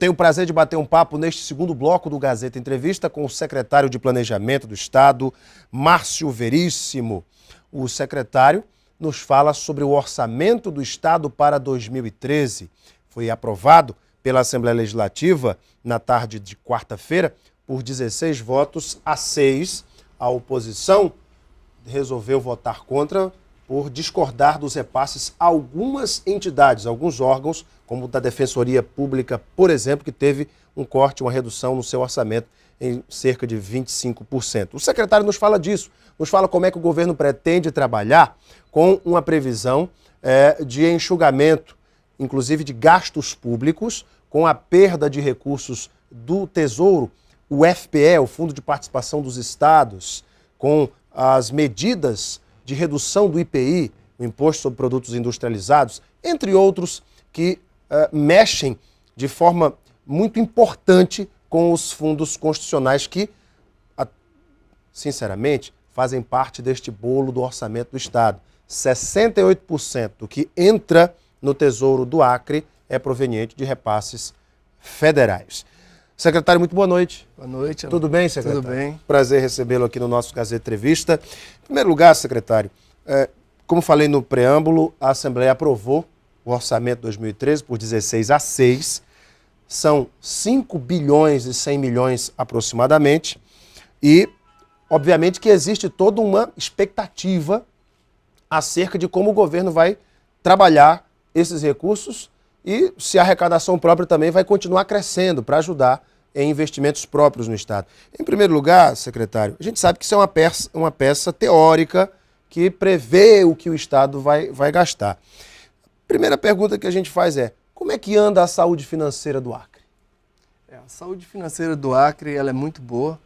tenho o prazer de bater um papo neste segundo bloco do Gazeta Entrevista com o secretário de Planejamento do Estado, Márcio Veríssimo. O secretário nos fala sobre o orçamento do Estado para 2013. Foi aprovado pela Assembleia Legislativa na tarde de quarta-feira por 16 votos a 6. A oposição resolveu votar contra por discordar dos repasses a algumas entidades, alguns órgãos, como o da Defensoria Pública, por exemplo, que teve um corte, uma redução no seu orçamento em cerca de 25%. O secretário nos fala disso, nos fala como é que o governo pretende trabalhar com uma previsão de enxugamento, inclusive de gastos públicos, com a perda de recursos do Tesouro, o FPE, o Fundo de Participação dos Estados, com as medidas de redução do IPI, o Imposto sobre Produtos Industrializados, entre outros que mexem de forma muito importante com os fundos constitucionais que, sinceramente, fazem parte deste bolo do orçamento do Estado. 68% do que entra no Tesouro do Acre é proveniente de repasses federais. Secretário, muito boa noite. Boa noite. Tudo bem, secretário? Tudo bem. Prazer recebê-lo aqui no nosso Gazeta Entrevista. Em primeiro lugar, secretário, como falei no preâmbulo, a Assembleia aprovou o orçamento 2013 por 16 a 6. São 5 bilhões e 100 milhões aproximadamente. E, obviamente, que existe toda uma expectativa acerca de como o governo vai trabalhar esses recursos e se a arrecadação própria também vai continuar crescendo para ajudar em investimentos próprios no Estado. Em primeiro lugar, secretário, a gente sabe que isso é uma peça teórica que prevê o que o Estado vai gastar. Primeira pergunta que a gente faz é, como é que anda a saúde financeira do Acre? A saúde financeira do Acre ela é muito boa.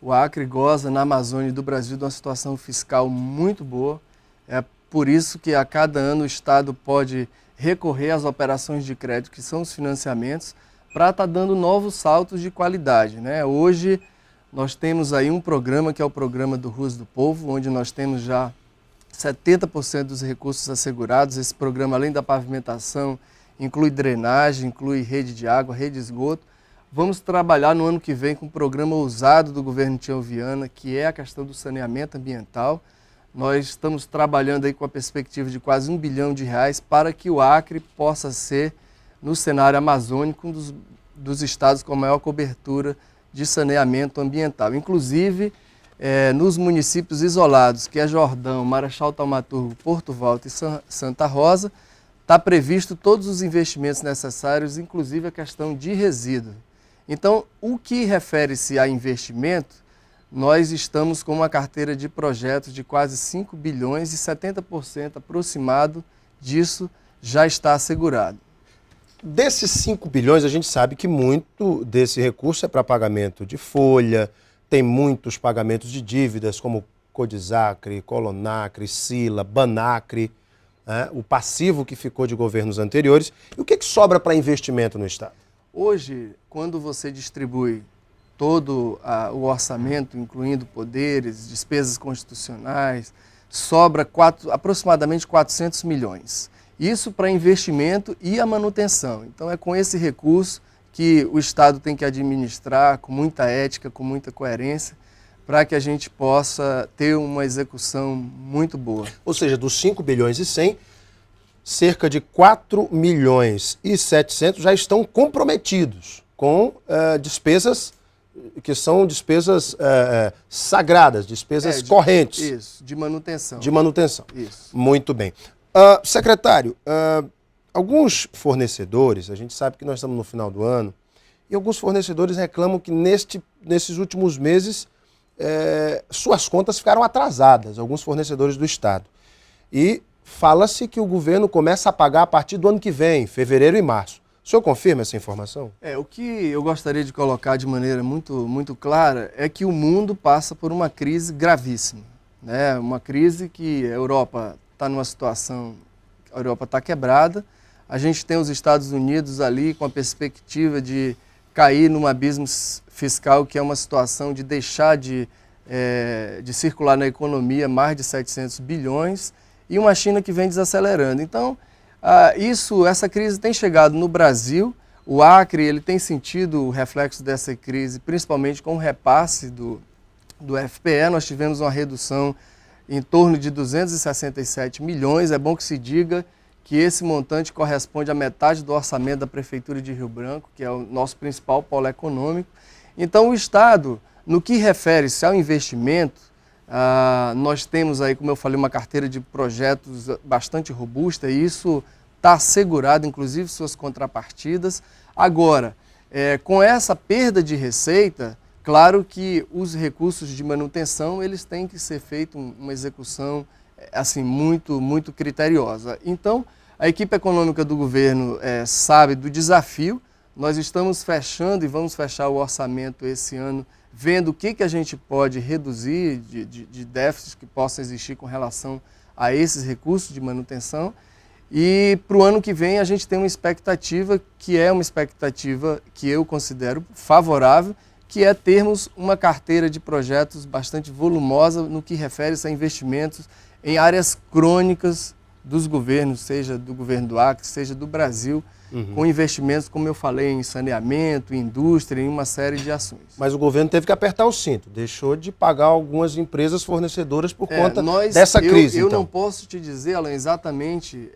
O Acre goza na Amazônia do Brasil de uma situação fiscal muito boa. É por isso que a cada ano o Estado pode recorrer às operações de crédito, que são os financiamentos, para estar dando novos saltos de qualidade, né? Hoje nós temos aí um programa que é o programa do Ruas do Povo, onde nós temos já 70% dos recursos assegurados. Esse programa, além da pavimentação, inclui drenagem, inclui rede de água, rede de esgoto. Vamos trabalhar no ano que vem com um programa ousado do governo Tião Viana, que é a questão do saneamento ambiental. Nós estamos trabalhando aí com a perspectiva de quase R$1 bilhão para que o Acre possa ser, no cenário amazônico, um dos estados com a maior cobertura de saneamento ambiental. Inclusive, nos municípios isolados, que é Jordão, Marechal Thaumaturgo, Porto Volta e Santa Rosa, está previsto todos os investimentos necessários, inclusive a questão de resíduo. Então, o que refere-se a investimento, nós estamos com uma carteira de projetos de quase 5 bilhões e 70% aproximado disso já está assegurado. Desses 5 bilhões, a gente sabe que muito desse recurso é para pagamento de folha, tem muitos pagamentos de dívidas, como Codisacre, Colonacre, Sila, Banacre, o passivo que ficou de governos anteriores. E o que sobra para investimento no Estado? Hoje, quando você distribui todo o orçamento, incluindo poderes, despesas constitucionais, sobra aproximadamente 400 milhões. Isso para investimento e a manutenção. Então é com esse recurso que o Estado tem que administrar com muita ética, com muita coerência, para que a gente possa ter uma execução muito boa. Ou seja, dos 5 bilhões e 100, cerca de 4 milhões e 700 já estão comprometidos com despesas que são despesas sagradas, despesas correntes. Isso, de manutenção. De manutenção. Isso. Muito bem. Secretário, alguns fornecedores, a gente sabe que nós estamos no final do ano, e alguns fornecedores reclamam que nesses últimos meses suas contas ficaram atrasadas, alguns fornecedores do Estado. E fala-se que o governo começa a pagar a partir do ano que vem, fevereiro e março. O senhor confirma essa informação? O que eu gostaria de colocar de maneira muito clara é que o mundo passa por uma crise gravíssima, né? Uma crise que a Europa está numa situação, a Europa está quebrada, a gente tem os Estados Unidos ali com a perspectiva de cair num abismo fiscal, que é uma situação de deixar de circular na economia mais de 700 bilhões, e uma China que vem desacelerando. Então, essa crise tem chegado no Brasil. O Acre ele tem sentido o reflexo dessa crise, principalmente com o repasse do FPE. Nós tivemos uma redução em torno de 267 milhões. É bom que se diga que esse montante corresponde à metade do orçamento da Prefeitura de Rio Branco, que é o nosso principal polo econômico. Então, o Estado, no que refere-se ao investimento, nós temos aí, como eu falei, uma carteira de projetos bastante robusta, e isso está assegurado, inclusive suas contrapartidas. Agora, com essa perda de receita, claro que os recursos de manutenção, eles têm que ser feita uma execução assim, muito criteriosa. Então, a equipe econômica do governo sabe do desafio. Nós estamos fechando e vamos fechar o orçamento esse ano, vendo o que a gente pode reduzir de déficits que possam existir com relação a esses recursos de manutenção. E para o ano que vem a gente tem uma expectativa que é uma expectativa que eu considero favorável, que é termos uma carteira de projetos bastante volumosa no que refere-se a investimentos em áreas crônicas dos governos, seja do governo do Acre, seja do Brasil, com investimentos, como eu falei, em saneamento, indústria, em uma série de ações. Mas o governo teve que apertar o cinto, deixou de pagar algumas empresas fornecedoras por conta dessa crise. Eu não posso te dizer, Alan, exatamente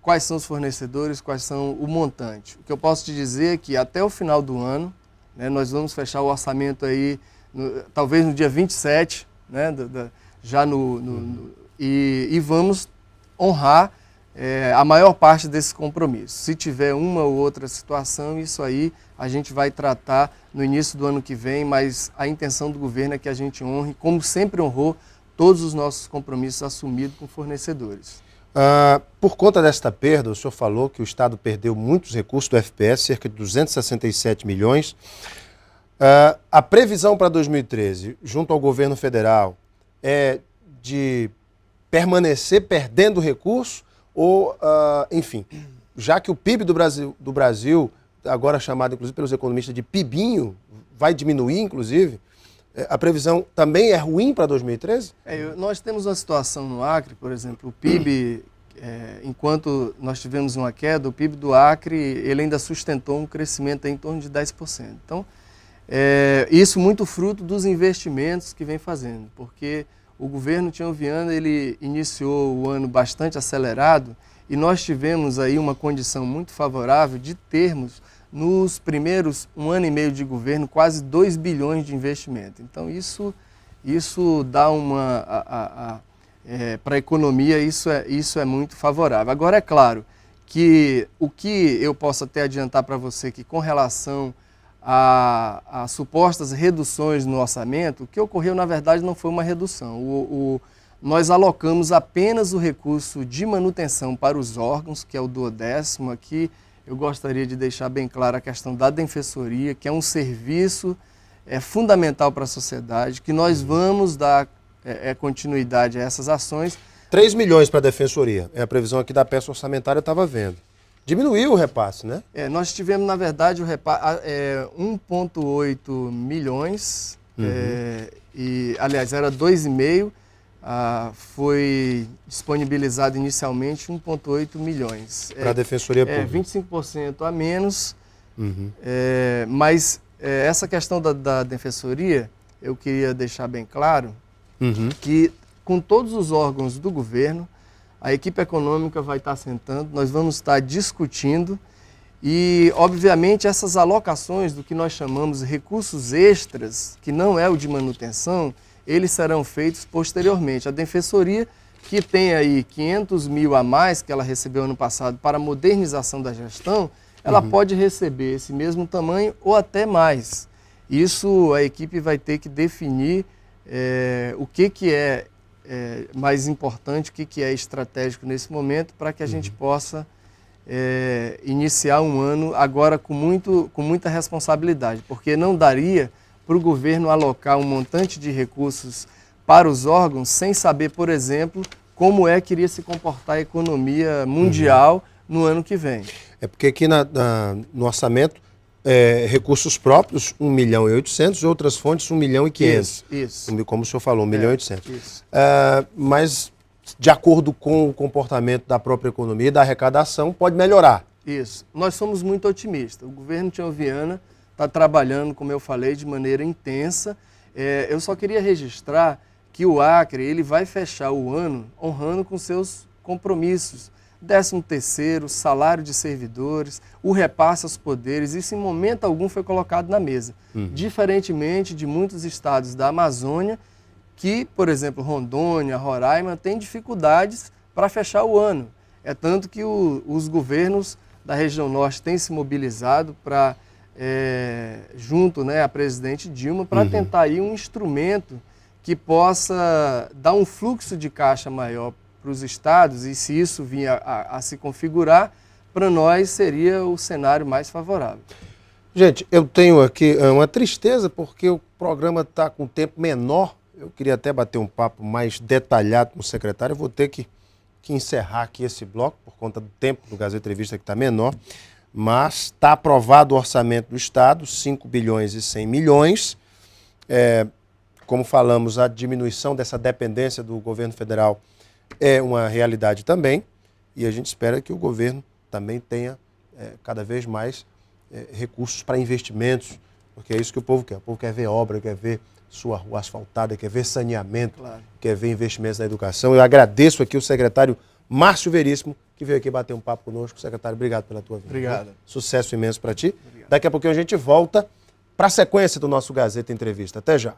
quais são os fornecedores, quais são o montante. O que eu posso te dizer é que até o final do ano, né, nós vamos fechar o orçamento aí, talvez no dia 27, né, e vamos honrar a maior parte desses compromissos. Se tiver uma ou outra situação, isso aí a gente vai tratar no início do ano que vem, mas a intenção do governo é que a gente honre, como sempre honrou, todos os nossos compromissos assumidos com fornecedores. Por conta desta perda, o senhor falou que o Estado perdeu muitos recursos do FPS, cerca de 267 milhões. A previsão para 2013, junto ao governo federal, é de permanecer perdendo recurso ou, enfim, já que o PIB do Brasil, agora chamado inclusive pelos economistas de PIBinho, vai diminuir inclusive, a previsão também é ruim para 2013? Nós temos uma situação no Acre, por exemplo, o PIB, enquanto nós tivemos uma queda, o PIB do Acre ele ainda sustentou um crescimento em torno de 10%. Então, isso muito fruto dos investimentos que vem fazendo, porque o governo Tião Viana ele iniciou o ano bastante acelerado e nós tivemos aí uma condição muito favorável de termos, nos primeiros 1 ano e meio de governo, quase 2 bilhões de investimento. Então, isso dá para a economia, isso é muito favorável. Agora, é claro que o que eu posso até adiantar para você que com relação a supostas reduções no orçamento, o que ocorreu, na verdade, não foi uma redução. Nós alocamos apenas o recurso de manutenção para os órgãos, que é o 12º. Aqui eu gostaria de deixar bem clara a questão da defensoria, que é um serviço fundamental para a sociedade, que nós vamos dar continuidade a essas ações. 3 milhões para a defensoria, é a previsão aqui da peça orçamentária, eu estava vendo. Diminuiu o repasse, né? Nós tivemos, na verdade, o repasse 1,8 milhões, aliás, era 2,5, foi disponibilizado inicialmente 1,8 milhões. Para a Defensoria Pública. 25% a menos, mas essa questão da Defensoria, eu queria deixar bem claro que com todos os órgãos do governo, a equipe econômica vai estar sentando, nós vamos estar discutindo e, obviamente, essas alocações do que nós chamamos de recursos extras, que não é o de manutenção, eles serão feitos posteriormente. A Defensoria, que tem aí 500 mil a mais que ela recebeu ano passado para a modernização da gestão, ela pode receber esse mesmo tamanho ou até mais. Isso a equipe vai ter que definir o que é mais importante, o que é estratégico nesse momento, para que a gente possa iniciar um ano agora com muita responsabilidade, porque não daria para o governo alocar um montante de recursos para os órgãos sem saber, por exemplo, como que iria se comportar a economia mundial no ano que vem. Porque aqui no orçamento, recursos próprios, 1 milhão e 800, e outras fontes, 1 milhão e 500. Isso. Como o senhor falou, 1 milhão e 800. Mas, de acordo com o comportamento da própria economia e da arrecadação, pode melhorar. Isso. Nós somos muito otimistas. O governo Tião está trabalhando, como eu falei, de maneira intensa. Eu só queria registrar que o Acre ele vai fechar o ano honrando com seus compromissos. 13º, salário de servidores, o repasse aos poderes, isso em momento algum foi colocado na mesa. Diferentemente de muitos estados da Amazônia, que, por exemplo, Rondônia, Roraima, têm dificuldades para fechar o ano. É tanto que os governos da região norte têm se mobilizado para, junto, né, à presidente Dilma, para tentar aí um instrumento que possa dar um fluxo de caixa maior para os estados, e se isso vinha a se configurar, para nós seria o cenário mais favorável. Gente, eu tenho aqui uma tristeza porque o programa está com tempo menor. Eu queria até bater um papo mais detalhado com o secretário. Eu vou ter que encerrar aqui esse bloco por conta do tempo do Gazeta Entrevista que está menor. Mas está aprovado o orçamento do Estado, 5 bilhões e 100 milhões. Como falamos, a diminuição dessa dependência do governo federal é uma realidade também, e a gente espera que o governo também tenha cada vez mais recursos para investimentos, porque é isso que o povo quer. O povo quer ver obra, quer ver sua rua asfaltada, quer ver saneamento, quer ver investimentos na educação. Eu agradeço aqui o secretário Márcio Veríssimo, que veio aqui bater um papo conosco. Secretário, obrigado pela tua vinda. Obrigado. Sucesso imenso para ti. Obrigado. Daqui a pouquinho a gente volta para a sequência do nosso Gazeta Entrevista. Até já.